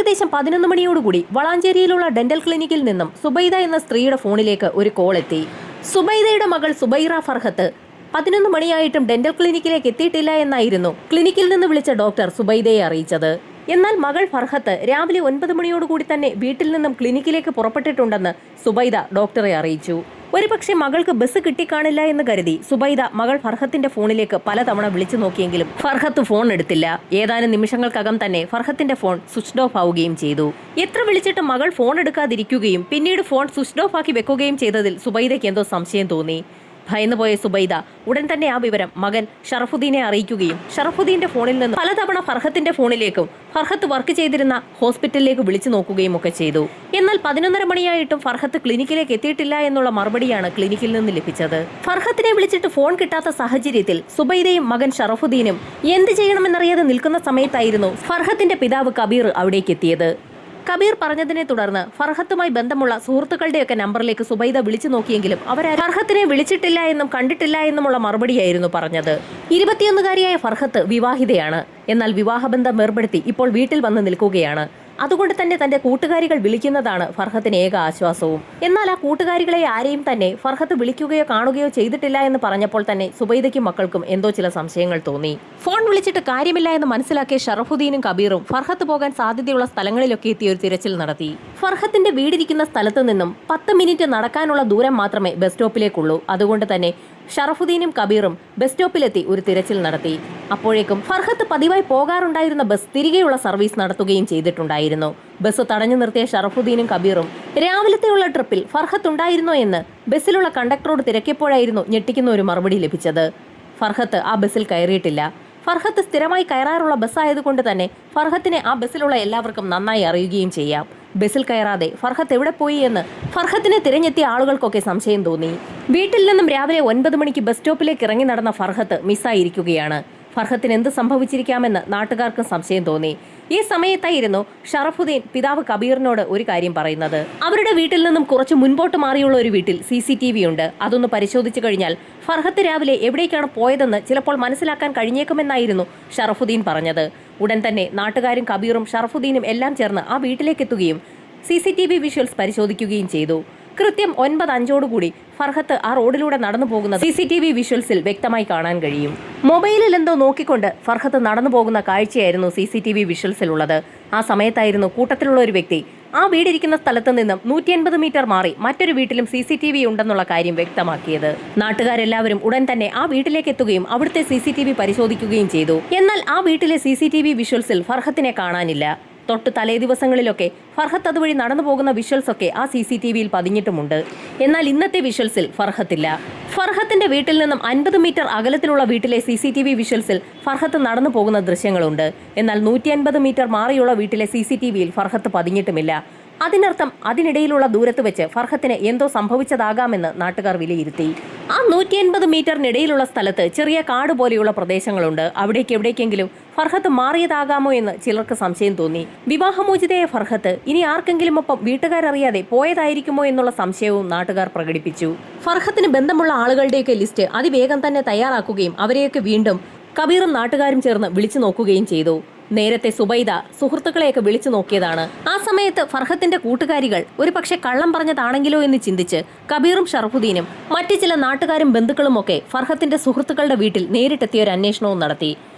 ഏകദേശം 11 മണിയോടുകൂടി വളാഞ്ചേരിയിലുള്ള ഡെന്റൽ ക്ലിനിക്കിൽ നിന്നും സുബൈദ എന്ന സ്ത്രീയുടെ ഫോണിലേക്ക് ഒരു കോൾ എത്തി. സുബൈദയുടെ മകൾ സുബൈറ ഫർഹത്ത് 11 മണിയായിട്ടും ഡെന്റൽ ക്ലിനിക്കിലേക്ക് എത്തിയിട്ടില്ല എന്നായിരുന്നു ക്ലിനിക്കിൽ നിന്ന് വിളിച്ച ഡോക്ടർ സുബൈദയെ അറിയിച്ചത്. എന്നാൽ മകൾ ഫർഹത്ത് രാവിലെ 9 മണിയോടുകൂടി തന്നെ വീട്ടിൽ നിന്നും ക്ലിനിക്കിലേക്ക് പുറപ്പെട്ടിട്ടുണ്ടെന്ന് സുബൈദ ഡോക്ടറെ അറിയിച്ചു. ഒരുപക്ഷെ മകൾക്ക് ബസ് കിട്ടിക്കാണില്ല എന്ന് കരുതി സുബൈദ മകൾ ഫർഹത്തിന്റെ ഫോണിലേക്ക് പലതവണ വിളിച്ചു നോക്കിയെങ്കിലും ഫർഹത്ത് ഫോൺ എടുത്തില്ല. ഏതാനും നിമിഷങ്ങൾക്കകം തന്നെ ഫർഹത്തിന്റെ ഫോൺ സ്വിച്ച് ഓഫ് ആവുകയും ചെയ്തു. എത്ര വിളിച്ചിട്ട് മകൾ ഫോൺ എടുക്കാതിരിക്കുകയും പിന്നീട് ഫോൺ സ്വിച്ച് ഓഫ് ആക്കി വെക്കുകയും ചെയ്തതിൽ സുബൈദയ്ക്ക് എന്തോ സംശയം തോന്നി. ഭയന്നുപോയ സുബൈദ ഉടൻ തന്നെ ആ വിവരം മകൻ ഷറഫുദ്ദീനെ അറിയിക്കുകയും ഷറഫുദ്ദീന്റെ ഫോണിൽ നിന്ന് പലതവണ ഫർഹത്തിന്റെ ഫോണിലേക്കും ഫർഹത്ത് വർക്ക് ചെയ്തിരുന്ന ഹോസ്പിറ്റലിലേക്ക് വിളിച്ചു നോക്കുകയും ഒക്കെ ചെയ്തു. എന്നാൽ 11:30 മണിയായിട്ടും ഫർഹത്ത് ക്ലിനിക്കിലേക്ക് എത്തിയിട്ടില്ല എന്നുള്ള മറുപടിയാണ് ക്ലിനിക്കിൽ നിന്ന് ലഭിച്ചത്. ഫർഹത്തിനെ വിളിച്ചിട്ട് ഫോൺ കിട്ടാത്ത സാഹചര്യത്തിൽ സുബൈദയും മകൻ ഷറഫുദ്ദീനും എന്ത് ചെയ്യണമെന്നറിയാതെ നിൽക്കുന്ന സമയത്തായിരുന്നു ഫർഹത്തിന്റെ പിതാവ് കബീർ അവിടേക്ക് എത്തിയത്. കബീർ പറഞ്ഞതിനെ തുടർന്ന് ഫർഹത്തുമായി ബന്ധമുള്ള സുഹൃത്തുക്കളുടെയൊക്കെ നമ്പറിലേക്ക് സുബൈദ വിളിച്ചു നോക്കിയെങ്കിലും അവരാരും ഫർഹത്തിനെ വിളിച്ചിട്ടില്ല എന്നും കണ്ടിട്ടില്ല എന്നുമുള്ള മറുപടിയായിരുന്നു പറഞ്ഞത്. 21-കാരിയായ ഫർഹത്ത് വിവാഹിതയാണ്. എന്നാൽ വിവാഹബന്ധം ഏർപ്പെടുത്തി ഇപ്പോൾ വീട്ടിൽ വന്ന് നിൽക്കുകയാണ്. അതുകൊണ്ട് തന്നെ തന്റെ കൂട്ടുകാരികൾ വിളിക്കുന്നതാണ് ഫർഹത്തിന് ഏക ആശ്വാസവും. എന്നാൽ ആ കൂട്ടുകാരികളെ ആരെയും തന്നെ ഫർഹത്ത് വിളിക്കുകയോ കാണുകയോ ചെയ്തിട്ടില്ല എന്ന് പറഞ്ഞപ്പോൾ തന്നെ സുബൈദയ്ക്കും മക്കൾക്കും എന്തോ ചില സംശയങ്ങൾ തോന്നി. ഫോൺ വിളിച്ചിട്ട് കാര്യമില്ല എന്ന് മനസ്സിലാക്കിയ ഷറഫുദ്ദീനും കബീറും ഫർഹത്ത് പോകാൻ സാധ്യതയുള്ള സ്ഥലങ്ങളിലൊക്കെ എത്തി ഒരു തിരച്ചിൽ നടത്തി. ഫർഹത്തിന്റെ വീടിരിക്കുന്ന സ്ഥലത്ത് നിന്നും 10 മിനിറ്റ് നടക്കാനുള്ള ദൂരം മാത്രമേ ബസ് സ്റ്റോപ്പിലേക്കുള്ളൂ. അതുകൊണ്ട് തന്നെ ഷറഫുദ്ദീനും കബീറും ബസ് സ്റ്റോപ്പിലെത്തി ഒരു തിരച്ചിൽ നടത്തി. അപ്പോഴേക്കും ഫർഹത്ത് പതിവായി പോകാറുണ്ടായിരുന്ന ബസ് തിരികെയുള്ള സർവീസ് നടത്തുകയും ചെയ്തിട്ടുണ്ടായിരുന്നു. ബസ് തടഞ്ഞു നിർത്തിയ ഷറഫുദ്ദീനും കബീറും രാവിലത്തെയുള്ള ട്രിപ്പിൽ ഫർഹത്ത് ഉണ്ടായിരുന്നോ എന്ന് ബസ്സിലുള്ള കണ്ടക്ടറോട് തിരക്കിയപ്പോഴായിരുന്നു ഞെട്ടിക്കുന്ന ഒരു മറുപടി ലഭിച്ചത്. ഫർഹത്ത് ആ ബസ്സിൽ കയറിയിട്ടില്ല. ഫർഹത്ത് സ്ഥിരമായി കയറാറുള്ള ബസ്സായതുകൊണ്ട് തന്നെ ഫർഹത്തിനെ ആ ബസ്സിലുള്ള എല്ലാവർക്കും നന്നായി അറിയുകയും ചെയ്യാം. ബസ്സിൽ കയറാതെ ഫർഹത്ത് എവിടെ പോയി എന്ന് ഫർഹത്തിനെ തിരഞ്ഞെത്തിയ ആളുകൾക്കൊക്കെ സംശയം തോന്നി. വീട്ടിൽ നിന്നും രാവിലെ 9 മണിക്ക് ബസ് സ്റ്റോപ്പിലേക്ക് ഇറങ്ങി നടന്ന ഫർഹത്ത് മിസ്സായിരിക്കുകയാണ്. ഫർഹത്തിന് എന്ത് സംഭവിച്ചിരിക്കാമെന്ന് നാട്ടുകാർക്കും സംശയം തോന്നി. ഈ സമയത്തായിരുന്നു ഷറഫുദ്ദീൻ പിതാവ് കബീറിനോട് ഒരു കാര്യം പറയുന്നത്. അവരുടെ വീട്ടിൽ നിന്നും കുറച്ച് മുൻപോട്ട് മാറിയുള്ള ഒരു വീട്ടിൽ CCTV ഉണ്ട്. അതൊന്ന് പരിശോധിച്ചു കഴിഞ്ഞാൽ ഫർഹത്ത് രാവിലെ എവിടേക്കാണ് പോയതെന്ന് ചിലപ്പോൾ മനസ്സിലാക്കാൻ കഴിഞ്ഞേക്കുമെന്നായിരുന്നു ഷറഫുദ്ദീൻ പറഞ്ഞത്. ഉടൻ തന്നെ നാട്ടുകാരും കബീറും ഷറഫുദ്ദീനും എല്ലാം ചേർന്ന് ആ വീട്ടിലേക്ക് എത്തുകയും CCTV വിഷ്വൽസ് പരിശോധിക്കുകയും ചെയ്തു. കൃത്യം 9:05 ഫർഹത്ത് ആ റോഡിലൂടെ നടന്നു പോകുന്ന CCTV വിഷ്വൽസിൽ വ്യക്തമായി കാണാൻ കഴിയും. മൊബൈലിൽ എന്തോ നോക്കിക്കൊണ്ട് ഫർഹത്ത് നടന്നു പോകുന്ന കാഴ്ചയായിരുന്നു CCTV വിഷ്വൽസിലുള്ളത്. ആ സമയത്തായിരുന്നു കൂട്ടത്തിലുള്ള ഒരു വ്യക്തി ആ വീടിരിക്കുന്ന സ്ഥലത്ത് നിന്നും 180 മീറ്റർ മാറി മറ്റൊരു വീട്ടിലും CCTV ഉണ്ടെന്നുള്ള കാര്യം വ്യക്തമാക്കിയത്. നാട്ടുകാരെല്ലാവരും ഉടൻ തന്നെ ആ വീട്ടിലേക്ക് എത്തുകയും അവിടുത്തെ CCTV പരിശോധിക്കുകയും ചെയ്തു. എന്നാൽ ആ വീട്ടിലെ CCTV വിഷ്വൽസിൽ ഫർഹത്തിനെ കാണാനില്ല. തൊട്ട് തലേ ദിവസങ്ങളിലൊക്കെ ഫർഹത്ത് അതുവഴി നടന്നു പോകുന്ന വിഷ്വൽസ് ഒക്കെ ആ CCTVയിൽ പതിഞ്ഞിട്ടുമുണ്ട്. എന്നാൽ ഇന്നത്തെ വിഷ്വൽസിൽ ഫർഹത്തില്ല. ഫർഹത്തിന്റെ വീട്ടിൽ നിന്നും 50 മീറ്റർ അകലത്തിലുള്ള വീട്ടിലെ CCTV വിഷ്വൽസിൽ ഫർഹത്ത് നടന്നു പോകുന്ന ദൃശ്യങ്ങളുണ്ട്. എന്നാൽ 150 മീറ്റർ മാറിയുള്ള വീട്ടിലെ CCTVയിൽ ഫർഹത്ത് പതിഞ്ഞിട്ടുമില്ല. അതിനർത്ഥം അതിനിടയിലുള്ള ദൂരത്ത് വെച്ച് ഫർഹത്തിന് എന്തോ സംഭവിച്ചതാകാമെന്ന് നാട്ടുകാർ വിലയിരുത്തി. ആ 180 മീറ്ററിനിടയിലുള്ള സ്ഥലത്ത് ചെറിയ കാട് പോലെയുള്ള പ്രദേശങ്ങളുണ്ട്. അവിടേക്ക് എവിടേക്കെങ്കിലും ഫർഹത്ത് മാറിയതാകാമോ എന്ന് ചിലർക്ക് സംശയം തോന്നി. വിവാഹമോചിതയായ ഫർഹത്ത് ഇനി ആർക്കെങ്കിലും ഒപ്പം വീട്ടുകാരറിയാതെ പോയതായിരിക്കുമോ എന്നുള്ള സംശയവും നാട്ടുകാർ പ്രകടിപ്പിച്ചു. ഫർഹത്തിന് ബന്ധമുള്ള ആളുകളുടെയൊക്കെ ലിസ്റ്റ് അതിവേഗം തന്നെ തയ്യാറാക്കുകയും അവരെയൊക്കെ വീണ്ടും കബീറും നാട്ടുകാരും ചേർന്ന് വിളിച്ചു നോക്കുകയും ചെയ്തു. നേരത്തെ സുബൈദ സുഹൃത്തുക്കളെയൊക്കെ വിളിച്ചു നോക്കിയതാണ്. ആ സമയത്ത് ഫർഹത്തിന്റെ കൂട്ടുകാരികൾ ഒരു പക്ഷെ കള്ളം പറഞ്ഞതാണെങ്കിലോ എന്ന് ചിന്തിച്ച് കബീറും ഷറഫുദ്ദീനും മറ്റു ചില നാട്ടുകാരും ബന്ധുക്കളും ഒക്കെ ഫർഹത്തിന്റെ സുഹൃത്തുക്കളുടെ വീട്ടിൽ നേരിട്ടെത്തിയ ഒരു അന്വേഷണവും നടത്തി.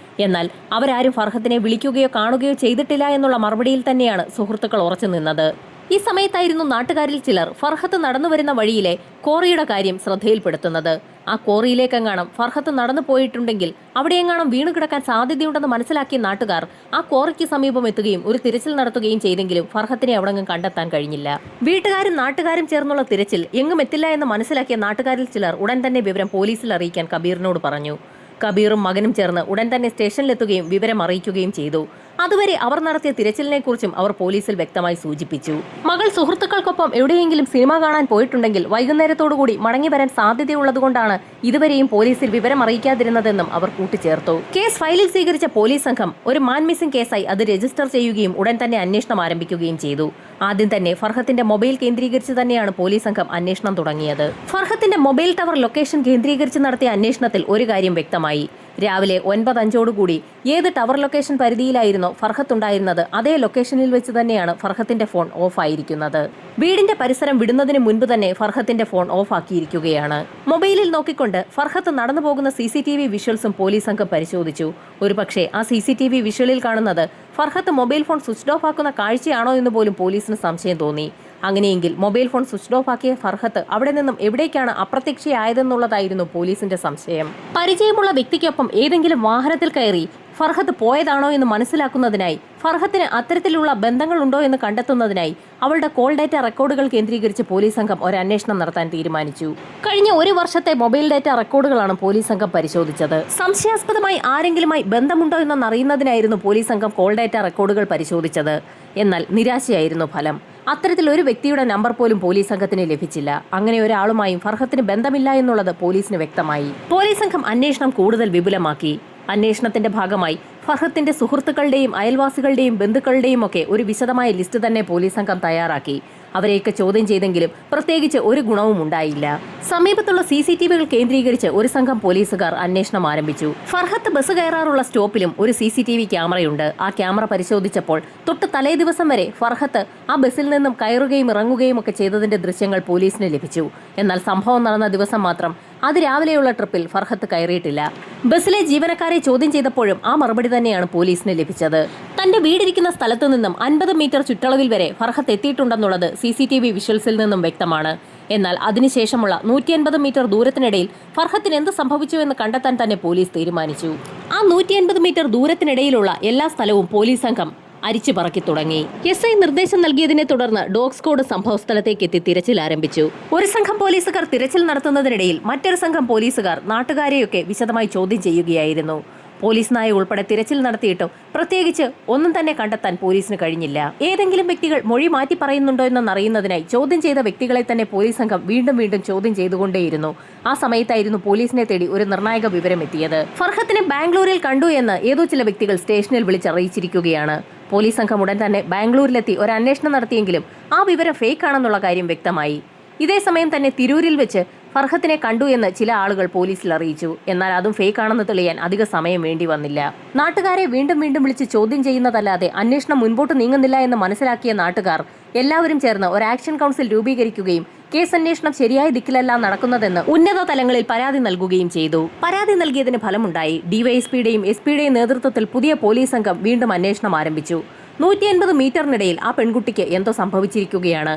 എന്നാൽ അവരാരും ഫർഹത്തിനെ വിളിക്കുകയോ കാണുകയോ ചെയ്തിട്ടില്ല എന്നുള്ള മറുപടിയിൽ തന്നെയാണ് സുഹൃത്തുക്കൾ ഉറച്ചു നിന്നത്. ഈ സമയത്തായിരുന്നു നാട്ടുകാരിൽ ചിലർ ഫർഹത്ത് നടന്നു വരുന്ന വഴിയിലെ കോറിയുടെ കാര്യം ശ്രദ്ധയിൽപ്പെടുത്തുന്നത്. ആ കോറിയിലേക്കെങ്ങാണം ഫർഹത്ത് നടന്നു പോയിട്ടുണ്ടെങ്കിൽ അവിടെയെങ്ങാണം വീണു കിടക്കാൻ സാധ്യതയുണ്ടെന്ന് മനസ്സിലാക്കിയ നാട്ടുകാർ ആ കോറിക്ക് സമീപം എത്തുകയും ഒരു തിരച്ചിൽ നടത്തുകയും ചെയ്തെങ്കിലും ഫർഹത്തിനെ അവിടെങ്ങും കണ്ടെത്താൻ കഴിഞ്ഞില്ല. വീട്ടുകാരും നാട്ടുകാരും ചേർന്നുള്ള തിരച്ചിൽ എങ്ങും എത്തില്ല എന്ന് മനസ്സിലാക്കിയ നാട്ടുകാരിൽ ചിലർ ഉടൻ തന്നെ വിവരം പോലീസിൽ അറിയിക്കാൻ കബീറിനോട് പറഞ്ഞു. കബീറും മകനും ചേർന്ന് ഉടൻ തന്നെ സ്റ്റേഷനിലെത്തുകയും വിവരം അറിയിക്കുകയും ചെയ്തു. അതുവരെ അവർ നടത്തിയ തിരച്ചിലിനെക്കുറിച്ചും അവർ പോലീസിൽ വ്യക്തമായി സൂചിപ്പിച്ചു. മകൾ സുഹൃത്തുക്കൾക്കൊപ്പം എവിടെയെങ്കിലും സിനിമ കാണാൻ പോയിട്ടുണ്ടെങ്കിൽ വൈകുന്നേരത്തോടുകൂടി മടങ്ങി വരാൻ സാധ്യതയുള്ളതുകൊണ്ടാണ് ഇതുവരെയും പോലീസിൽ വിവരം അറിയിക്കാതിരുന്നതെന്നും അവർ കൂട്ടിച്ചേർത്തു. കേസ് ഫയലിൽ സ്വീകരിച്ച പോലീസ് സംഘം ഒരു മാൻ മിസ്സിംഗ് കേസായി അത് രജിസ്റ്റർ ചെയ്യുകയും ഉടൻ തന്നെ അന്വേഷണം ആരംഭിക്കുകയും ചെയ്തു. ആദ്യം തന്നെ ഫർഹത്തിന്റെ മൊബൈൽ കേന്ദ്രീകരിച്ച് തന്നെയാണ് പോലീസ് സംഘം അന്വേഷണം തുടങ്ങിയത്. ഫർഹത്തിന്റെ മൊബൈൽ ടവർ ലൊക്കേഷൻ കേന്ദ്രീകരിച്ച് നടത്തിയ അന്വേഷണത്തിൽ ഒരു കാര്യം വ്യക്തമായി. രാവിലെ 9:05 ഏത് ടവർ ലൊക്കേഷൻ പരിധിയിലായിരുന്നോ ഫർഹത്ത് ഉണ്ടായിരുന്നത് അതേ ലൊക്കേഷനിൽ വെച്ച് തന്നെയാണ് ഫർഹത്തിന്റെ ഫോൺ ഓഫ് ആയിരിക്കുന്നത്. വീടിന്റെ പരിസരം വിടുന്നതിന് മുൻപ് തന്നെ ഫർഹത്തിന്റെ ഫോൺ ഓഫ് ആക്കിയിരിക്കുകയാണ്. മൊബൈലിൽ നോക്കിക്കൊണ്ട് ഫർഹത്ത് നടന്നു പോകുന്ന CCTV വിഷ്വൽസും പോലീസ് സംഘം പരിശോധിച്ചു. ഒരുപക്ഷെ ആ CCTV വിഷ്വലിൽ കാണുന്നത് Farhath mobile phone switch off ആക്കുന്ന കാഴ്ചയാണോ എന്ന് പോലും പോലീസിന് സംശയം തോന്നി. അങ്ങനെയെങ്കിൽ മൊബൈൽ ഫോൺ സ്വിച്ച് ഓഫ് ആക്കിയ ഫർഹത്ത് അവിടെ നിന്നും എവിടേക്കാണ് അപ്രത്യക്ഷയായതെന്നുള്ളതായിരുന്നു പോലീസിന്റെ സംശയം. പരിചയമുള്ള വ്യക്തിക്കൊപ്പം ഏതെങ്കിലും വാഹനത്തിൽ കയറി ഫർഹത്ത് പോയതാണോ എന്ന് മനസ്സിലാക്കുന്നതിനായി, ഫർഹത്തിന് അത്തരത്തിലുള്ള ബന്ധങ്ങളുണ്ടോ എന്ന് കണ്ടെത്തുന്നതിനായി അവളുടെ കോൾ ഡാറ്റ റെക്കോർഡുകൾ കേന്ദ്രീകരിച്ച് പോലീസ് സംഘം ഒരു അന്വേഷണം നടത്താൻ തീരുമാനിച്ചു. കഴിഞ്ഞ 1 വർഷത്തെ മൊബൈൽ ഡാറ്റ റെക്കോർഡുകളാണ് പോലീസ് സംഘം പരിശോധിച്ചത്. സംശയാസ്പദമായി ആരെങ്കിലുമായി ബന്ധമുണ്ടോ എന്നറിയുന്നതിനായിരുന്നു പോലീസ് സംഘം കോൾ ഡാറ്റ റെക്കോർഡുകൾ പരിശോധിച്ചത്. എന്നാൽ നിരാശയായിരുന്നു ഫലം. അത്തരത്തിൽ ഒരു വ്യക്തിയുടെ നമ്പർ പോലും പോലീസ് സംഘത്തിന് ലഭിച്ചില്ല. അങ്ങനെ ഒരാളുമായും ഫർഹത്തിന് ബന്ധമില്ല എന്നുള്ളത് പോലീസിന് വ്യക്തമായി. പോലീസ് സംഘം അന്വേഷണം കൂടുതൽ വിപുലമാക്കി. അന്വേഷണത്തിന്റെ ഭാഗമായി ഫർഹത്തിന്റെ സുഹൃത്തുക്കളുടെയും അയൽവാസികളുടെയും ബന്ധുക്കളുടെയും ഒക്കെ ഒരു വിശദമായ ലിസ്റ്റ് തന്നെ പോലീസ് സംഘം തയ്യാറാക്കി. അവരെയൊക്കെ ചോദ്യം ചെയ്തെങ്കിലും പ്രത്യേകിച്ച് ഒരു ഗുണവും ഉണ്ടായില്ല. സമീപത്തുള്ള CCTVകൾ കേന്ദ്രീകരിച്ച് ഒരു സംഘം പോലീസുകാർ അന്വേഷണം ആരംഭിച്ചു. ഫർഹത്ത് ബസ് കയറാറുള്ള സ്റ്റോപ്പിലും ഒരു CCTV ക്യാമറയുണ്ട്. ആ ക്യാമറ പരിശോധിച്ചപ്പോൾ തൊട്ട് തലേ ദിവസം വരെ ഫർഹത്ത് ആ ബസ്സിൽ നിന്നും കയറുകയും ഇറങ്ങുകയും ഒക്കെ ചെയ്തതിന്റെ ദൃശ്യങ്ങൾ പോലീസിന് ലഭിച്ചു. എന്നാൽ സംഭവം നടന്ന ദിവസം മാത്രം അതിരാവിലെയുള്ള ട്രിപ്പിൽ ഫർഹത്ത് കയറിയിട്ടില്ല. ബസ്സിലെ ജീവനക്കാരെ ചോദ്യം ചെയ്തപ്പോഴും ആ മറുപടി തന്നെയാണ് പോലീസിന് ലഭിച്ചത്. തന്റെ വീടിരിക്കുന്ന സ്ഥലത്തു നിന്നും 50 മീറ്റർ ചുറ്റളവിൽ വരെ ഫർഹത്ത് എത്തിയിട്ടുണ്ടെന്നുള്ളത് CCTV വിഷ്വൽസിൽ നിന്നും വ്യക്തമാണ്. എന്നാൽ അതിനുശേഷമുള്ള 150 മീറ്റർ ദൂരത്തിനിടയിൽ ഫർഹത്തിന് എന്ത് സംഭവിച്ചു എന്ന് കണ്ടെത്താൻ തന്നെ പോലീസ് തീരുമാനിച്ചു. ആ 150 മീറ്റർ ദൂരത്തിനിടയിലുള്ള എല്ലാ സ്ഥലവും പോലീസ് സംഘം അരിച്ചു പറക്കി തുടങ്ങി. SI നിർദ്ദേശം നൽകിയതിനെ തുടർന്ന് ഡോഗ് സ്ക്വാഡ് സംഭവസ്ഥലത്തേക്ക് എത്തി തിരച്ചിൽ ആരംഭിച്ചു. ഒരു സംഘം പോലീസുകാർ തിരച്ചിൽ നടത്തുന്നതിനിടയിൽ മറ്റൊരു സംഘം പോലീസുകാർ നാട്ടുകാരെയൊക്കെ വിശദമായി ചോദ്യം ചെയ്യുകയായിരുന്നു. പോലീസ് നായ ഉൾപ്പെടെ തിരച്ചിൽ നടത്തിയിട്ടും പ്രത്യേകിച്ച് ഒന്നും തന്നെ കണ്ടെത്താൻ പോലീസിന് കഴിഞ്ഞില്ല. ഏതെങ്കിലും വ്യക്തികൾ മൊഴി മാറ്റി പറയുന്നുണ്ടോ എന്നറിയുന്നതിനായി ചോദ്യം ചെയ്ത വ്യക്തികളെ തന്നെ പോലീസ് സംഘം വീണ്ടും വീണ്ടും ചോദ്യം ചെയ്തുകൊണ്ടേയിരുന്നു. ആ സമയത്തായിരുന്നു പോലീസിനെ തേടി ഒരു നിർണായക വിവരം എത്തിയത്. ഫർഹത്തിനെ ബാംഗ്ലൂരിൽ കണ്ടു എന്ന് ഏതോ ചില വ്യക്തികൾ സ്റ്റേഷനിൽ വിളിച്ചറിയിച്ചിരിക്കുകയാണ്. പോലീസ് സംഘം ഉടൻ തന്നെ ബാംഗ്ലൂരിലെത്തി ഒരു അന്വേഷണം നടത്തിയെങ്കിലും ആ വിവരം ഫേക്ക് ആണെന്നുള്ള കാര്യം വ്യക്തമായി. ഇതേസമയം തന്നെ തിരൂരിൽ വെച്ച് ഫർഹത്തിനെ കണ്ടു എന്ന് ചില ആളുകൾ പോലീസിൽ അറിയിച്ചു. എന്നാൽ അതും ഫേക്ക് ആണെന്ന് തെളിയാൻ അധിക സമയം വേണ്ടി വന്നില്ല. നാട്ടുകാരെ വീണ്ടും വീണ്ടും വിളിച്ച് ചോദ്യം ചെയ്യുന്നതല്ലാതെ അന്വേഷണം മുൻപോട്ട് നീങ്ങുന്നില്ല എന്ന് മനസ്സിലാക്കിയ നാട്ടുകാർ എല്ലാവരും ചേർന്ന് ഒരു ആക്ഷൻ കൗൺസിൽ രൂപീകരിക്കുകയും കേസ് അന്വേഷണം ശരിയായ ദിക്കിലല്ല നടക്കുന്നതെന്ന് ഉന്നത തലങ്ങളിൽ പരാതി നൽകുകയും ചെയ്തു. പരാതി നൽകിയതിന് ഫലമുണ്ടായി. DYSPയുടെയും SP-യുടെയും നേതൃത്വത്തിൽ പുതിയ പോലീസ് സംഘം വീണ്ടും അന്വേഷണം ആരംഭിച്ചു. 150 മീറ്ററിനിടയിൽ ആ പെൺകുട്ടിക്ക് എന്തോ സംഭവിച്ചിരിക്കുകയാണ്.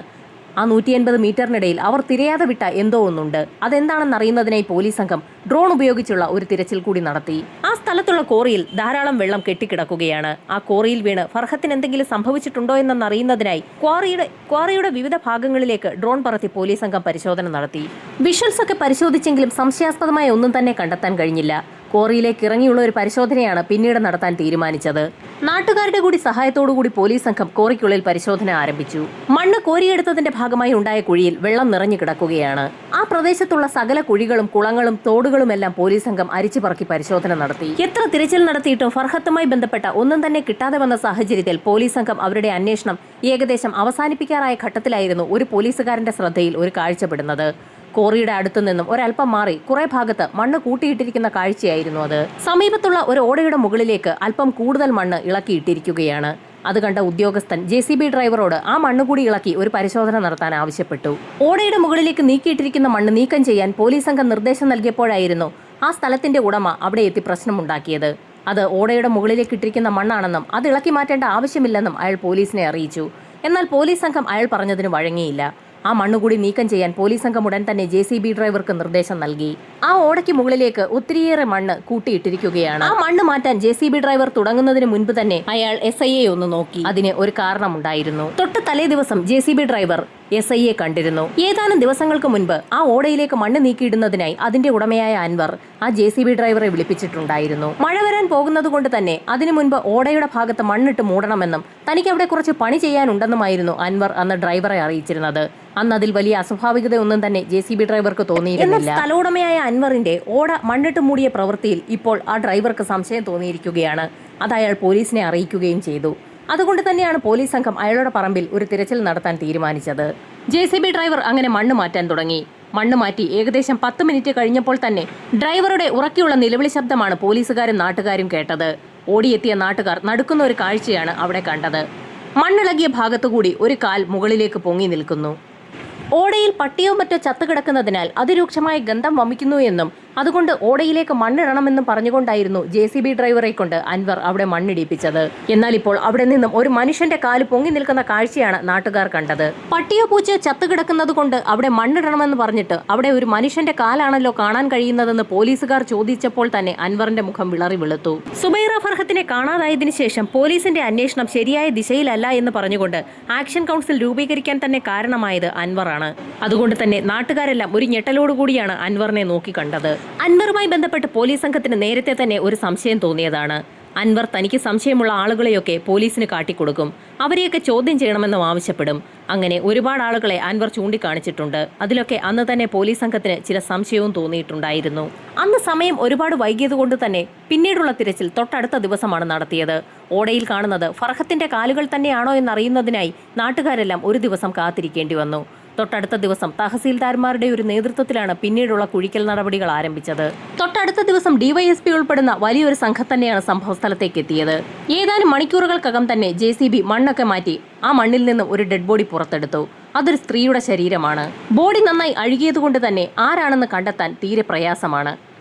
ആ 150 മീറ്ററിനിടയിൽ അവർ തിരയാതെ വിട്ട എന്തോ ഒന്നുണ്ട്. അതെന്താണെന്ന് അറിയുന്നതിനായി പോലീസ് സംഘം ഡ്രോൺ ഉപയോഗിച്ചുള്ള ഒരു തിരച്ചിൽ കൂടി നടത്തി. ആ സ്ഥലത്തുള്ള കോറിയിൽ ധാരാളം വെള്ളം കെട്ടിക്കിടക്കുകയാണ്. ആ കോറിയിൽ വീണ് ഫർഹത്തിന് എന്തെങ്കിലും സംഭവിച്ചിട്ടുണ്ടോ എന്നറിയുന്നതിനായി ക്വാറിയുടെ വിവിധ ഭാഗങ്ങളിലേക്ക് ഡ്രോൺ പറത്തി പോലീസ് സംഘം പരിശോധന നടത്തി. വിഷ്വൽസ് ഒക്കെ പരിശോധിച്ചെങ്കിലും സംശയാസ്പദമായ ഒന്നും തന്നെ കണ്ടെത്താൻ കഴിഞ്ഞില്ല. കോറിയിലേക്ക് ഇറങ്ങിയുള്ള ഒരു പരിശോധനയാണ് പിന്നീട് നടത്താൻ തീരുമാനിച്ചത്. നാട്ടുകാരുടെ കൂടി സഹായത്തോടുകൂടി പോലീസ് സംഘം കോറിക്കുള്ളിൽ പരിശോധന ആരംഭിച്ചു. മണ്ണ് കോരിയെടുത്തതിന്റെ ഭാഗമായി ഉണ്ടായ കുഴിയിൽ വെള്ളം നിറഞ്ഞു കിടക്കുകയാണ്. ആ പ്രദേശത്തുള്ള സകല കുഴികളും കുളങ്ങളും തോടുകളുമെല്ലാം പോലീസ് സംഘം അരിച്ചു പറക്കി പരിശോധന നടത്തി. എത്ര തിരച്ചിൽ നടത്തിയിട്ടും ഫർഹത്തുമായി ബന്ധപ്പെട്ട ഒന്നും തന്നെ കിട്ടാതെ വന്ന സാഹചര്യത്തിൽ പോലീസ് സംഘം അവരുടെ അന്വേഷണം ഏകദേശം അവസാനിപ്പിക്കാറായ ഘട്ടത്തിലായിരുന്നു ഒരു പോലീസുകാരന്റെ ശ്രദ്ധയിൽ ഒരു കാഴ്ചപ്പെടുന്നത്. കോറിയുടെ അടുത്തു നിന്നും ഒരൽപ്പം മാറി കുറെ ഭാഗത്ത് മണ്ണ് കൂട്ടിയിട്ടിരിക്കുന്ന കാഴ്ചയായിരുന്നു അത്. സമീപത്തുള്ള ഒരു ഓടയുടെ മുകളിലേക്ക് അല്പം കൂടുതൽ മണ്ണ് ഇളക്കിയിട്ടിരിക്കുകയാണ്. അത് കണ്ട ഉദ്യോഗസ്ഥൻ JCB ഡ്രൈവറോട് ആ മണ്ണ് കൂടി ഇളക്കി ഒരു പരിശോധന നടത്താൻ ആവശ്യപ്പെട്ടു. ഓടയുടെ മുകളിലേക്ക് നീക്കിയിട്ടിരിക്കുന്ന മണ്ണ് നീക്കം ചെയ്യാൻ പോലീസ് സംഘം നിർദ്ദേശം നൽകിയപ്പോഴായിരുന്നു ആ സ്ഥലത്തിന്റെ ഉടമ അവിടെ എത്തി പ്രശ്നമുണ്ടാക്കിയത്. അത് ഓടയുടെ മുകളിലേക്ക് ഇട്ടിരിക്കുന്ന മണ്ണാണെന്നും അത് ഇളക്കി മാറ്റേണ്ട ആവശ്യമില്ലെന്നും അയാൾ പോലീസിനെ അറിയിച്ചു. എന്നാൽ പോലീസ് സംഘം അയാൾ പറഞ്ഞതിന് വഴങ്ങിയില്ല. ആ മണ്ണുകൂടി നീക്കം ചെയ്യാൻ പോലീസ് സംഘം ഉടൻ തന്നെ JCB ഡ്രൈവർക്ക് നിർദ്ദേശം നൽകി. ആ ഓടയ്ക്ക് മുകളിലേക്ക് ഒത്തിരിയേറെ മണ്ണ് കൂട്ടിയിട്ടിരിക്കുകയാണ്. ആ മണ്ണ് മാറ്റാൻ JCB ഡ്രൈവർ തുടങ്ങുന്നതിന് മുൻപ് തന്നെ അയാൾ SIയെ ഒന്ന് നോക്കി. അതിന് ഒരു കാരണമുണ്ടായിരുന്നു. തൊട്ട് തലേ ദിവസം JCB ഡ്രൈവർ SIയെ കണ്ടിരുന്നു. ഏതാനും ദിവസങ്ങൾക്ക് മുൻപ് ആ ഓടയിലേക്ക് മണ്ണ് നീക്കിയിടുന്നതിനായി അതിന്റെ ഉടമയായ അൻവർ ആ JCB ഡ്രൈവറെ വിളിപ്പിച്ചിട്ടുണ്ടായിരുന്നു. മഴ വരാൻ പോകുന്നത് കൊണ്ട് തന്നെ അതിനു മുൻപ് ഓടയുടെ ഭാഗത്ത് മണ്ണിട്ട് മൂടണമെന്നും തനിക്ക് അവിടെ കുറച്ച് പണി ചെയ്യാനുണ്ടെന്നുമായിരുന്നു അൻവർ അന്ന് ഡ്രൈവറെ അറിയിച്ചിരുന്നത്. അന്ന് അതിൽ വലിയ അസ്വാഭാവികതയൊന്നും തന്നെ JCB ഡ്രൈവർക്ക് തോന്നിയിരുന്നില്ല. സ്ഥലോടമയായ അൻവറിന്റെ ഓട മണ്ണിട്ട് മൂടിയ പ്രവൃത്തിയിൽ ഇപ്പോൾ ആ ഡ്രൈവർക്ക് സംശയം തോന്നിയിരിക്കുകയാണ്. അത് അയാൾ പോലീസിനെ അറിയിക്കുകയും ചെയ്തു. അതുകൊണ്ട് തന്നെയാണ് പോലീസ് സംഘം അയാളുടെ പറമ്പിൽ ഒരു തിരച്ചിൽ നടത്താൻ തീരുമാനിച്ചത്. JCB ഡ്രൈവർ അങ്ങനെ മണ്ണ് മാറ്റാൻ തുടങ്ങി. മണ്ണ് മാറ്റി ഏകദേശം 10 മിനിറ്റ് കഴിഞ്ഞപ്പോൾ തന്നെ ഡ്രൈവറുടെ ഉറക്കെയുള്ള നിലവിളി ശബ്ദമാണ് പോലീസുകാരും നാട്ടുകാരും കേട്ടത്. ഓടിയെത്തിയ നാട്ടുകാർ നടുക്കുന്ന ഒരു കാഴ്ചയാണ് അവിടെ കണ്ടത്. മണ്ണിളകിയ ഭാഗത്തുകൂടി ഒരു കാൽ മുകളിലേക്ക് പൊങ്ങി നിൽക്കുന്നു. ഓടയിൽ പട്ടിയോ മറ്റോ ചത്തുകിടക്കുന്നതിനാൽ അതിരൂക്ഷമായ ഗന്ധം വമിക്കുന്നു എന്നും അതുകൊണ്ട് ഓടയിലേക്ക് മണ്ണിടണമെന്നും പറഞ്ഞുകൊണ്ടായിരുന്നു JCB ഡ്രൈവറെ കൊണ്ട് അൻവർ അവിടെ മണ്ണിടിപ്പിച്ചത്. എന്നാൽ ഇപ്പോൾ അവിടെ നിന്നും ഒരു മനുഷ്യന്റെ കാല് പൊങ്ങി നിൽക്കുന്ന കാഴ്ചയാണ് നാട്ടുകാർ കണ്ടത്. പട്ടിയോ പൂച്ചയോ ചത്തുകിടക്കുന്നത് കൊണ്ട് അവിടെ മണ്ണിടണമെന്ന് പറഞ്ഞിട്ട് അവിടെ ഒരു മനുഷ്യന്റെ കാലാണല്ലോ കാണാൻ കഴിയുന്നതെന്ന് പോലീസുകാർ ചോദിച്ചപ്പോൾ തന്നെ അൻവറിന്റെ മുഖം വിളറി വെളുത്തു. സുബൈറ ഫർഹത്തിനെ കാണാതായതിനു ശേഷം പോലീസിന്റെ അന്വേഷണം ശരിയായ ദിശയിലല്ല എന്ന് പറഞ്ഞുകൊണ്ട് ആക്ഷൻ കൗൺസിൽ രൂപീകരിക്കാൻ തന്നെ കാരണമായത് അൻവറാണ്. അതുകൊണ്ട് തന്നെ നാട്ടുകാരെല്ലാം ഒരു ഞെട്ടലോടുകൂടിയാണ് അൻവറിനെ നോക്കിക്കണ്ടത്. അൻവറുമായി ബന്ധപ്പെട്ട് പോലീസ് സംഘത്തിന് നേരത്തെ തന്നെ ഒരു സംശയം തോന്നിയതാണ്. അൻവർ തനിക്ക് സംശയമുള്ള ആളുകളെയൊക്കെ പോലീസിന് കാട്ടിക്കൊടുക്കും, അവരെയൊക്കെ ചോദ്യം ചെയ്യണമെന്നും ആവശ്യപ്പെടും. അങ്ങനെ ഒരുപാട് ആളുകളെ അൻവർ ചൂണ്ടിക്കാണിച്ചിട്ടുണ്ട്. അതിലൊക്കെ അന്ന് തന്നെ പോലീസ് സംഘത്തിന് ചില സംശയവും തോന്നിയിട്ടുണ്ടായിരുന്നു. അന്ന് സമയം ഒരുപാട് വൈകിയതുകൊണ്ട് തന്നെ പിന്നീടുള്ള തിരച്ചിൽ തൊട്ടടുത്ത ദിവസമാണ് നടത്തിയത്. ഓടയിൽ കാണുന്നത് ഫർഹത്തിന്റെ കാലുകൾ തന്നെയാണോ എന്നറിയുന്നതിനായി നാട്ടുകാരെല്ലാം ഒരു ദിവസം കാത്തിരിക്കേണ്ടി വന്നു. തൊട്ടടുത്ത ദിവസം തഹസീൽദാർമാരുടെ ഒരു നേതൃത്വത്തിലാണ് പിന്നീടുള്ള കുഴിക്കൽ നടപടികൾ ആരംഭിച്ചത്. തൊട്ടടുത്ത ദിവസം DYSP ഉൾപ്പെടുന്ന വലിയൊരു സംഘം തന്നെയാണ് സംഭവസ്ഥലത്തേക്ക് എത്തിയത്. ഏതാനും മണിക്കൂറുകൾക്കകം തന്നെ JCB മണ്ണൊക്കെ മാറ്റി ആ മണ്ണിൽ നിന്നും ഒരു ഡെഡ് ബോഡി പുറത്തെടുത്തു. അതൊരു സ്ത്രീയുടെ ശരീരമാണ്. ബോഡി നന്നായി അഴുകിയതുകൊണ്ട് തന്നെ ആരാണെന്ന് കണ്ടെത്താൻ തീരെ പ്രയാസമാണ്.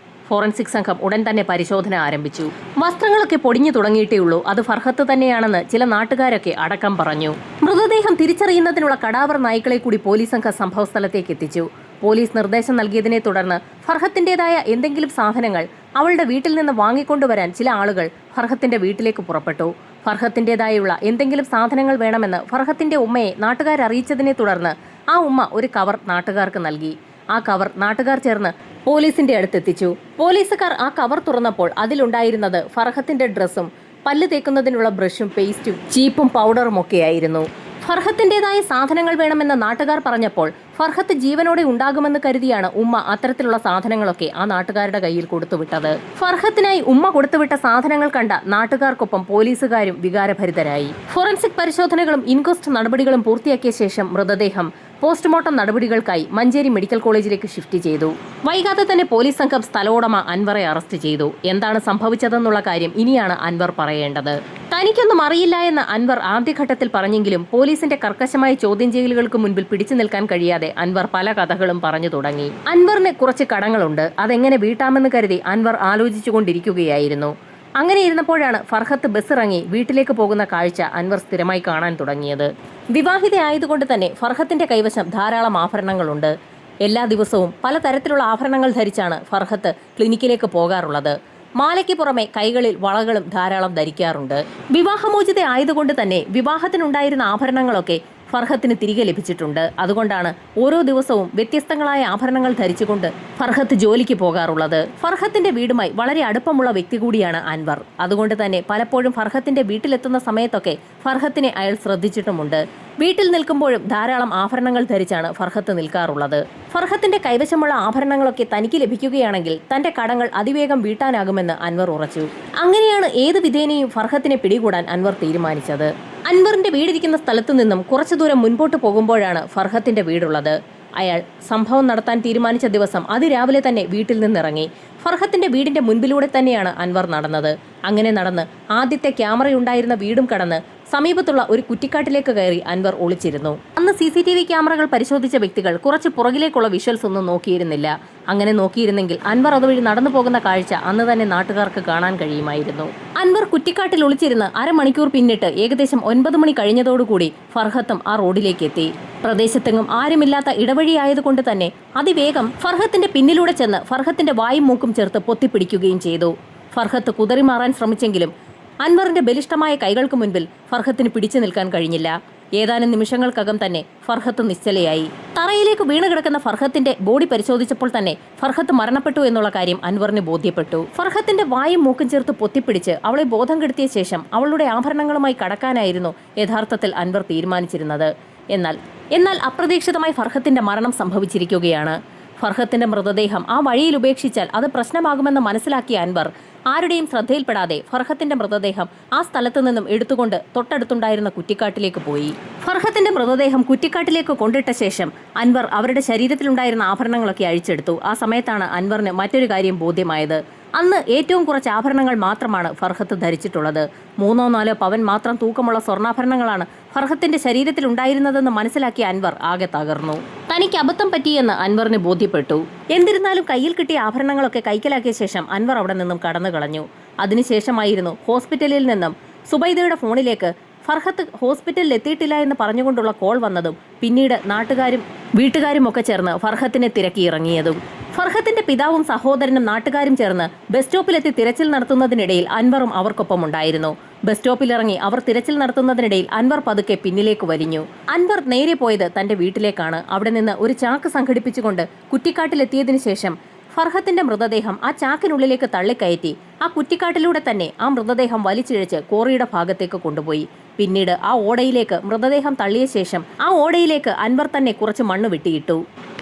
ഫോറൻസിക് സംഘം ഉടൻ തന്നെ പരിശോധന ആരംഭിച്ചു. വസ്ത്രങ്ങളൊക്കെ പൊടിഞ്ഞു തുടങ്ങിയിട്ടേയുള്ളൂ, അത് ഫർഹത്ത് തന്നെയാണെന്ന് ചില നാട്ടുകാരൊക്കെ അടക്കം പറഞ്ഞു. മൃതദേഹം തിരിച്ചറിയുന്നതിനുള്ള കടാവർ നായ്ക്കളെ കൂടി പോലീസ് സംഘം സംഭവസ്ഥലത്തേക്ക് എത്തിച്ചു. പോലീസ് നിർദ്ദേശം നൽകിയതിനെ തുടർന്ന് ഫർഹത്തിൻ്റെതായ എന്തെങ്കിലും സാധനങ്ങൾ അവളുടെ വീട്ടിൽ നിന്ന് വാങ്ങിക്കൊണ്ടുവരാൻ ചില ആളുകൾ ഫർഹത്തിന്റെ വീട്ടിലേക്ക് പുറപ്പെട്ടു. ഫർഹത്തിൻ്റെതായുള്ള എന്തെങ്കിലും സാധനങ്ങൾ വേണമെന്ന് ഫർഹത്തിന്റെ ഉമ്മയെ നാട്ടുകാർ അറിയിച്ചതിനെ തുടർന്ന് ആ ഉമ്മ ഒരു കവർ നാട്ടുകാർക്ക് നൽകി. ആ കവർ നാട്ടുകാർ ചേർന്ന് പോലീസിന്റെ അടുത്തെത്തിച്ചു. പോലീസുകാർ ആ കവർ തുറന്നപ്പോൾ അതിലുണ്ടായിരുന്നത് ഫർഹത്തിന്റെ ഡ്രസ്സും പല്ല് തേക്കുന്നതിനുള്ള ബ്രഷും പേസ്റ്റും ചീപ്പും പൗഡറും ഒക്കെയായിരുന്നു. ഫർഹത്തിൻ്റെതായ സാധനങ്ങൾ വേണമെന്ന് നാട്ടുകാർ പറഞ്ഞപ്പോൾ ഫർഹത്ത് ജീവനോടെ ഉണ്ടാകുമെന്ന് കരുതിയാണ് ഉമ്മ അത്തരത്തിലുള്ള സാധനങ്ങളൊക്കെ ആ നാട്ടുകാരുടെ കയ്യിൽ കൊടുത്തുവിട്ടത്. ഫർഹത്തിനായി ഉമ്മ കൊടുത്തുവിട്ട സാധനങ്ങൾ കണ്ട നാട്ടുകാർക്കൊപ്പം പോലീസുകാരും വികാരഭരിതരായി. ഫോറൻസിക് പരിശോധനകളും ഇൻക്വസ്റ്റ് നടപടികളും പൂർത്തിയാക്കിയ ശേഷം മൃതദേഹം പോസ്റ്റ്മോർട്ടം നടപടികൾക്കായി മഞ്ചേരി മെഡിക്കൽ കോളേജിലേക്ക് ഷിഫ്റ്റ് ചെയ്തു. വൈകാതെ തന്നെ പോലീസ് സംഘം സ്ഥലോടമ അൻവറെ അറസ്റ്റ് ചെയ്തു. എന്താണ് സംഭവിച്ചതെന്നുള്ള കാര്യം ഇനിയാണ് അൻവർ പറയേണ്ടത്. തനിക്കൊന്നും അറിയില്ല എന്ന് അൻവർ ആദ്യഘട്ടത്തിൽ പറഞ്ഞെങ്കിലും പോലീസിന്റെ കർക്കശമായ ചോദ്യം ചെയ്യലുകൾക്ക് മുൻപിൽ പിടിച്ചു നിൽക്കാൻ കഴിയാതെ അൻവർ പല കഥകളും പറഞ്ഞു തുടങ്ങി. അൻവറിന് കുറച്ച് കടങ്ങളുണ്ട്, അതെങ്ങനെ വീട്ടാമെന്ന് കരുതി അൻവർ ആലോചിച്ചുകൊണ്ടിരിക്കുകയായിരുന്നു. അങ്ങനെ ഇരുന്നപ്പോഴാണ് ഫർഹത്ത് ബസ് ഇറങ്ങി വീട്ടിലേക്ക് പോകുന്ന കാഴ്ച അൻവർ സ്ഥിരമായി കാണാൻ തുടങ്ങിയത്. വിവാഹിതയായതുകൊണ്ട് തന്നെ ഫർഹത്തിന്റെ കൈവശം ധാരാളം ആഭരണങ്ങളുണ്ട്. എല്ലാ ദിവസവും പലതരത്തിലുള്ള ആഭരണങ്ങൾ ധരിച്ചാണ് ഫർഹത്ത് ക്ലിനിക്കിലേക്ക് പോകാറുള്ളത്. മാലയ്ക്ക് പുറമെ കൈകളിൽ വളകളും ധാരാളം ധരിക്കാറുണ്ട്. വിവാഹമോചിത ആയതുകൊണ്ട് തന്നെ വിവാഹത്തിനുണ്ടായിരുന്ന ആഭരണങ്ങളൊക്കെ ഫർഹത്തിന് തിരികെ ലഭിച്ചിട്ടുണ്ട്. അതുകൊണ്ടാണ് ഓരോ ദിവസവും വ്യത്യസ്തങ്ങളായ ആഭരണങ്ങൾ ധരിച്ചുകൊണ്ട് ഫർഹത്ത് ജോലിക്ക് പോകാറുള്ളത്. ഫർഹത്തിന്റെ വീടുമായി വളരെ അടുപ്പമുള്ള വ്യക്തി കൂടിയാണ് അൻവർ. അതുകൊണ്ട് തന്നെ പലപ്പോഴും ഫർഹത്തിന്റെ വീട്ടിലെത്തുന്ന സമയത്തൊക്കെ ഫർഹത്തിനെ അയാൾ ശ്രദ്ധിച്ചിട്ടുമുണ്ട്. വീട്ടിൽ നിൽക്കുമ്പോഴും ധാരാളം ആഭരണങ്ങൾ ധരിച്ചാണ് ഫർഹത്ത് നിൽക്കാറുള്ളത്. ഫർഹത്തിന്റെ കൈവശമുള്ള ആഭരണങ്ങളൊക്കെ തനിക്ക് ലഭിക്കുകയാണെങ്കിൽ തന്റെ കടങ്ങൾ അതിവേഗം വീട്ടാനാകുമെന്ന് അൻവർ ഉറച്ചു. അങ്ങനെയാണ് ഏത് വിധേനയും ഫർഹത്തിനെ പിടികൂടാൻ അൻവർ തീരുമാനിച്ചത്. അൻവറിന്റെ വീടിരിക്കുന്ന സ്ഥലത്തു നിന്നും കുറച്ചു ദൂരം മുൻപോട്ട് പോകുമ്പോഴാണ് ഫർഹത്തിന്റെ വീടുള്ളത്. അയാൾ സംഭവം നടത്താൻ തീരുമാനിച്ച ദിവസം അതിരാവിലെ തന്നെ വീട്ടിൽ നിന്നിറങ്ങി. ഫർഹത്തിന്റെ വീടിന്റെ മുൻപിലൂടെ തന്നെയാണ് അൻവർ നടന്നത്. അങ്ങനെ നടന്ന് ആദ്യത്തെ ക്യാമറയുണ്ടായിരുന്ന വീടും കടന്ന് സമീപത്തുള്ള ഒരു കുറ്റിക്കാട്ടിലേക്ക് കയറി അൻവർ ഒളിച്ചിരുന്നു. അന്ന് CCTV ക്യാമറകൾ പരിശോധിച്ച വ്യക്തികൾ കുറച്ച് പുറകിലേക്കുള്ള വിഷ്വൽസ് ഒന്നും നോക്കിയിരുന്നില്ല. അങ്ങനെ നോക്കിയിരുന്നെങ്കിൽ അൻവർ അതുവഴി നടന്നു പോകുന്ന കാഴ്ച അന്ന് തന്നെ നാട്ടുകാർക്ക് കാണാൻ കഴിയുമായിരുന്നു. അൻവർ കുറ്റിക്കാട്ടിൽ ഒളിച്ചിരുന്ന് അരമണിക്കൂർ പിന്നിട്ട് ഏകദേശം 9 മണി കഴിഞ്ഞതോടുകൂടി ഫർഹത്തും ആ റോഡിലേക്ക് എത്തി. പ്രദേശത്തെങ്ങും ആരുമില്ലാത്ത ഇടവഴിയായതുകൊണ്ട് തന്നെ അതിവേഗം ഫർഹത്തിന്റെ പിന്നിലൂടെ ചെന്ന് ഫർഹത്തിന്റെ വായും മൂക്കും ചേർത്ത് പൊത്തിപ്പിടിക്കുകയും ചെയ്തു. ഫർഹത്ത് കുതറിമാറാൻ ശ്രമിച്ചെങ്കിലും അൻവറിന്റെ ബലിഷ്ഠമായ കൈകൾക്ക് മുൻപിൽ ഫർഹത്തിന് പിടിച്ചു നിൽക്കാൻ കഴിഞ്ഞില്ല. ഏതാനും നിമിഷങ്ങൾക്കകം തന്നെ ഫർഹത്ത് നിശ്ചലയായി. തറയിലേക്ക് വീണ് കിടക്കുന്ന ഫർഹത്തിന്റെ ബോഡി പരിശോധിച്ചപ്പോൾ തന്നെ ഫർഹത്ത് മരണപ്പെട്ടു എന്നുള്ള കാര്യം അൻവറിന് ബോധ്യപ്പെട്ടു. ഫർഹത്തിന്റെ വായും മൂക്കും ചേർത്ത് പൊത്തിപ്പിടിച്ച് അവളെ ബോധം കെടുത്തിയ ശേഷം അവളുടെ ആഭരണങ്ങളുമായി കടക്കാനായിരുന്നു യഥാർത്ഥത്തിൽ അൻവർ തീരുമാനിച്ചിരുന്നത്. എന്നാൽ അപ്രതീക്ഷിതമായി ഫർഹത്തിന്റെ മരണം സംഭവിച്ചിരിക്കുകയാണ്. ഫർഹത്തിന്റെ മൃതദേഹം ആ വഴിയിൽ ഉപേക്ഷിച്ചാൽ അത് പ്രശ്നമാകുമെന്ന് മനസ്സിലാക്കിയ അൻവർ ആരുടെയും ശ്രദ്ധയിൽപ്പെടാതെ ഫർഹത്തിന്റെ മൃതദേഹം ആ സ്ഥലത്തു നിന്നും എടുത്തുകൊണ്ട് തൊട്ടടുത്തുണ്ടായിരുന്ന കുറ്റിക്കാട്ടിലേക്ക് പോയി. ഫർഹത്തിന്റെ മൃതദേഹം കുറ്റിക്കാട്ടിലേക്ക് കൊണ്ടിട്ട ശേഷം അൻവർ അവരുടെ ശരീരത്തിലുണ്ടായിരുന്ന ആഭരണങ്ങളൊക്കെ അഴിച്ചെടുത്തു. ആ സമയത്താണ് അൻവറിന് മറ്റൊരു കാര്യം ബോധ്യമായത്. അന്ന് ഏറ്റവും കുറച്ച് ആഭരണങ്ങൾ മാത്രമാണ് ഫർഹത്ത് ധരിച്ചിട്ടുള്ളത്. 3-4 പവൻ മാത്രം തൂക്കമുള്ള സ്വർണ്ണാഭരണങ്ങളാണ് ഫർഹത്തിന്റെ ശരീരത്തിൽ ഉണ്ടായിരുന്നതെന്ന് മനസ്സിലാക്കിയ അൻവർ ആകെ തകർന്നു. തനിക്ക് അബദ്ധം പറ്റിയെന്ന് അൻവറിന് ബോധ്യപ്പെട്ടു. എന്നിരുന്നാലും കയ്യിൽ കിട്ടിയ ആഭരണങ്ങളൊക്കെ കൈക്കലാക്കിയ ശേഷം അൻവർ അവിടെ നിന്നും കടന്നു കളഞ്ഞു. അതിനുശേഷമായിരുന്നു ഹോസ്പിറ്റലിൽ നിന്നും സുബൈദയുടെ ഫോണിലേക്ക് ഫർഹത്ത് ഹോസ്പിറ്റലിൽ എത്തിയിട്ടില്ല എന്ന് പറഞ്ഞുകൊണ്ടുള്ള കോൾ വന്നതും പിന്നീട് നാട്ടുകാരും വീട്ടുകാരും ഒക്കെ ചേർന്ന് ഫർഹത്തിനെ തിരക്കിയിറങ്ങിയതും. ഫർഹത്തിന്റെ പിതാവും സഹോദരനും നാട്ടുകാരും ചേർന്ന് ബസ് സ്റ്റോപ്പിലെത്തി തിരച്ചിൽ നടത്തുന്നതിനിടയിൽ അൻവറും അവർക്കൊപ്പം ഉണ്ടായിരുന്നു. ബസ് സ്റ്റോപ്പിലിറങ്ങി അവർ തിരച്ചിൽ നടത്തുന്നതിനിടയിൽ അൻവർ പതുക്കെ പിന്നിലേക്ക് വലിഞ്ഞു. അൻവർ നേരെ പോയത് തന്റെ വീട്ടിലേക്കാണ്. അവിടെ നിന്ന് ഒരു ചാക്ക് സംഘടിപ്പിച്ചുകൊണ്ട് കുറ്റിക്കാട്ടിലെത്തിയതിനു ശേഷം ഫർഹത്തിന്റെ മൃതദേഹം ആ ചാക്കിനുള്ളിലേക്ക് തള്ളിക്കയറ്റി ആ കുറ്റിക്കാട്ടിലൂടെ തന്നെ ആ മൃതദേഹം വലിച്ചിഴച്ച് കോറിയുടെ ഭാഗത്തേക്ക് കൊണ്ടുപോയി. പിന്നീട് ആ ഓടയിലേക്ക് മൃതദേഹം തള്ളിയ ശേഷം ആ ഓടയിലേക്ക് അൻവർ തന്നെ കുറച്ച് മണ്ണ് വെട്ടിയിട്ടു.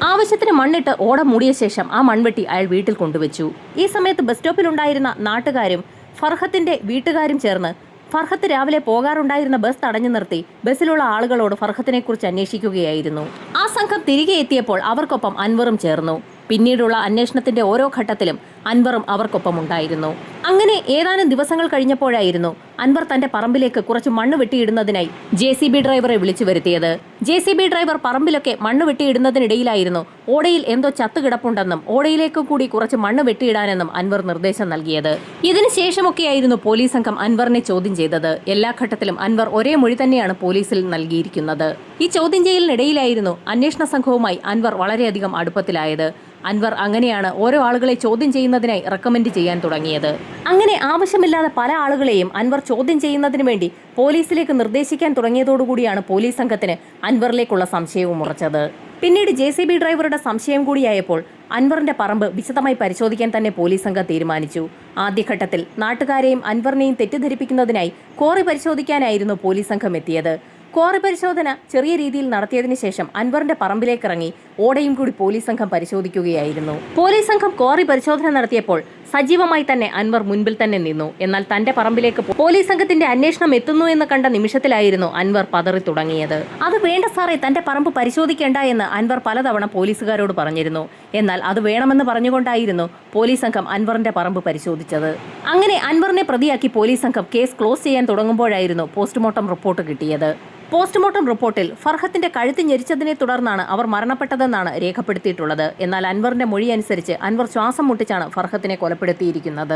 ആവശ്യത്തിന് മണ്ണിട്ട് ഓട മൂടിയ ശേഷം ആ മൺവെട്ടി അയാൾ വീട്ടിൽ കൊണ്ടുവച്ചു. ഈ സമയത്ത് ബസ് സ്റ്റോപ്പിലുണ്ടായിരുന്ന നാട്ടുകാരും ഫർഹത്തിന്റെ വീട്ടുകാരും ചേർന്ന് ഫർഹത്ത് രാവിലെ പോകാറുണ്ടായിരുന്ന ബസ് തടഞ്ഞു നിർത്തി ബസ്സിലുള്ള ആളുകളോട് ഫർഹത്തിനെ കുറിച്ച് അന്വേഷിക്കുകയായിരുന്നു. ആ സംഘം തിരികെ എത്തിയപ്പോൾ അവർക്കൊപ്പം അൻവറും ചേർന്നു. പിന്നീടുള്ള അന്വേഷണത്തിന്റെ ഓരോ ഘട്ടത്തിലും അൻവറും അവർക്കൊപ്പം ഉണ്ടായിരുന്നു. അങ്ങനെ ഏതാനും ദിവസങ്ങൾ കഴിഞ്ഞപ്പോഴായിരുന്നു അൻവർ തന്റെ പറമ്പിലേക്ക് കുറച്ച് മണ്ണ് വെട്ടിയിടുന്നതിനായി JCB ഡ്രൈവറെ വിളിച്ചു വരുത്തിയത്. JCB ഡ്രൈവർ പറമ്പിലൊക്കെ മണ്ണ് വെട്ടിയിടുന്നതിനിടയിലായിരുന്നു ഓടയിൽ എന്തോ ചത്തുകിടപ്പുണ്ടെന്നും ഓടയിലേക്ക് കൂടി കുറച്ച് മണ്ണ് വെട്ടിയിടാനെന്നും അൻവർ നിർദ്ദേശം നൽകിയത്. ഇതിനു ശേഷമൊക്കെയായിരുന്നു പോലീസ് സംഘം അൻവറിനെ ചോദ്യം ചെയ്തത്. എല്ലാ ഘട്ടത്തിലും അൻവർ ഒരേ മൊഴി തന്നെയാണ് പോലീസിൽ നൽകിയിരിക്കുന്നത്. ഈ ചോദ്യം ചെയ്യലിനിടയിലായിരുന്നു അന്വേഷണ സംഘവുമായി അൻവർ വളരെയധികം അടുപ്പത്തിലായത്. അൻവർ അങ്ങനെയാണ് ഓരോ ആളുകളെ ചോദ്യം ചെയ്യുന്നതിനായി റെക്കമെൻഡ് ചെയ്യാൻ തുടങ്ങിയത്. അങ്ങനെ ആവശ്യമില്ലാതെ പല ആളുകളെയും അൻവർ ചോദ്യം ചെയ്യുന്നതിന് വേണ്ടി പോലീസിലേക്ക് നിർദ്ദേശിക്കാൻ തുടങ്ങിയതോടുകൂടിയാണ് പോലീസ് സംഘത്തിന് അൻവറിലേക്കുള്ള സംശയവും ഉറച്ചത്. പിന്നീട് JCB ഡ്രൈവറുടെ സംശയം കൂടിയായപ്പോൾ അൻവറിന്റെ പറമ്പ് വിശദമായി പരിശോധിക്കാൻ തന്നെ പോലീസ് സംഘം തീരുമാനിച്ചു. ആദ്യഘട്ടത്തിൽ നാട്ടുകാരെയും അൻവറിനെയും തെറ്റിദ്ധരിപ്പിക്കുന്നതിനായി കോറി പരിശോധിക്കാനായിരുന്നു പോലീസ് സംഘം എത്തിയത്. കോറി പരിശോധന ചെറിയ രീതിയിൽ നടത്തിയതിനു ശേഷം അൻവറിന്റെ പറമ്പിലേക്കിറങ്ങി ഓടയും കൂടി പോലീസ് സംഘം പരിശോധിക്കുകയായിരുന്നു. പോലീസ് സംഘം കോറി പരിശോധന നടത്തിയപ്പോൾ സജീവമായി തന്നെ അൻവർ മുൻപിൽ തന്നെ നിന്നു. എന്നാൽ തന്റെ പറമ്പിലേക്ക് പോലീസ് സംഘത്തിന്റെ അന്വേഷണം എത്തുന്നു എന്ന് കണ്ട നിമിഷത്തിലായിരുന്നു അൻവർ പതറി തുടങ്ങിയത്. അത് വേണ്ട സാറേ, തന്റെ പറമ്പ് പരിശോധിക്കേണ്ട എന്ന് അൻവർ പലതവണ പോലീസുകാരോട് പറഞ്ഞിരുന്നു. എന്നാൽ അത് വേണമെന്ന് പറഞ്ഞുകൊണ്ടായിരുന്നു പോലീസ് സംഘം അൻവറിന്റെ പറമ്പ് പരിശോധിച്ചത്. അങ്ങനെ അൻവറിനെ പ്രതിയാക്കി പോലീസ് സംഘം കേസ് ക്ലോസ് ചെയ്യാൻ തുടങ്ങുമ്പോഴായിരുന്നു പോസ്റ്റ്മോർട്ടം റിപ്പോർട്ട് കിട്ടിയത്. പോസ്റ്റ്മോർട്ടം റിപ്പോർട്ടിൽ ഫർഹത്തിന്റെ കഴുത്ത് ഞെരിച്ചതിനെ തുടർന്നാണ് അവർ മരണപ്പെട്ടതെന്നാണ് രേഖപ്പെടുത്തിയിട്ടുള്ളത്. എന്നാൽ അൻവറിന്റെ മൊഴി അനുസരിച്ച് അൻവർ ശ്വാസം മുട്ടിച്ചാണ് ഫർഹത്തിനെ കൊലപ്പെടുത്തിയിരിക്കുന്നത്.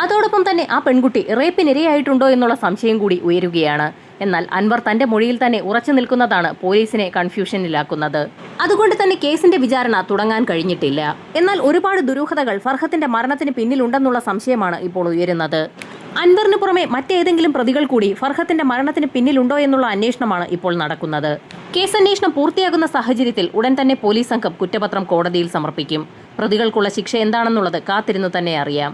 അതോടൊപ്പം തന്നെ ആ പെൺകുട്ടി റേപ്പിനിരയായിട്ടുണ്ടോ എന്നുള്ള സംശയം കൂടി ഉയരുകയാണ്. എന്നാൽ അൻവർ തന്റെ മൊഴിയിൽ തന്നെ ഉറച്ചു നിൽക്കുന്നതാണ് പോലീസിനെ കൺഫ്യൂഷനിലാക്കുന്നത്. അതുകൊണ്ട് തന്നെ കേസിന്റെ വിചാരണ തുടങ്ങാൻ കഴിഞ്ഞിട്ടില്ല. എന്നാൽ ഒരുപാട് ദുരൂഹതകൾ ഫർഹത്തിന്റെ മരണത്തിന് പിന്നിലുണ്ടെന്നുള്ള സംശയമാണ് ഇപ്പോൾ ഉയരുന്നത്. അൻവറിന് പുറമെ മറ്റേതെങ്കിലും പ്രതികൾ കൂടി ഫർഹത്തിന്റെ മരണത്തിന് പിന്നിലുണ്ടോ എന്നുള്ള അന്വേഷണമാണ് ഇപ്പോൾ നടക്കുന്നത്. കേസന്വേഷണം പൂർത്തിയാകുന്ന സാഹചര്യത്തിൽ ഉടൻ തന്നെ പോലീസ് സംഘം കുറ്റപത്രം കോടതിയിൽ സമർപ്പിക്കും. പ്രതികൾക്കുള്ള ശിക്ഷ എന്താണെന്നുള്ളത് കാത്തിരുന്നു തന്നെ അറിയാം.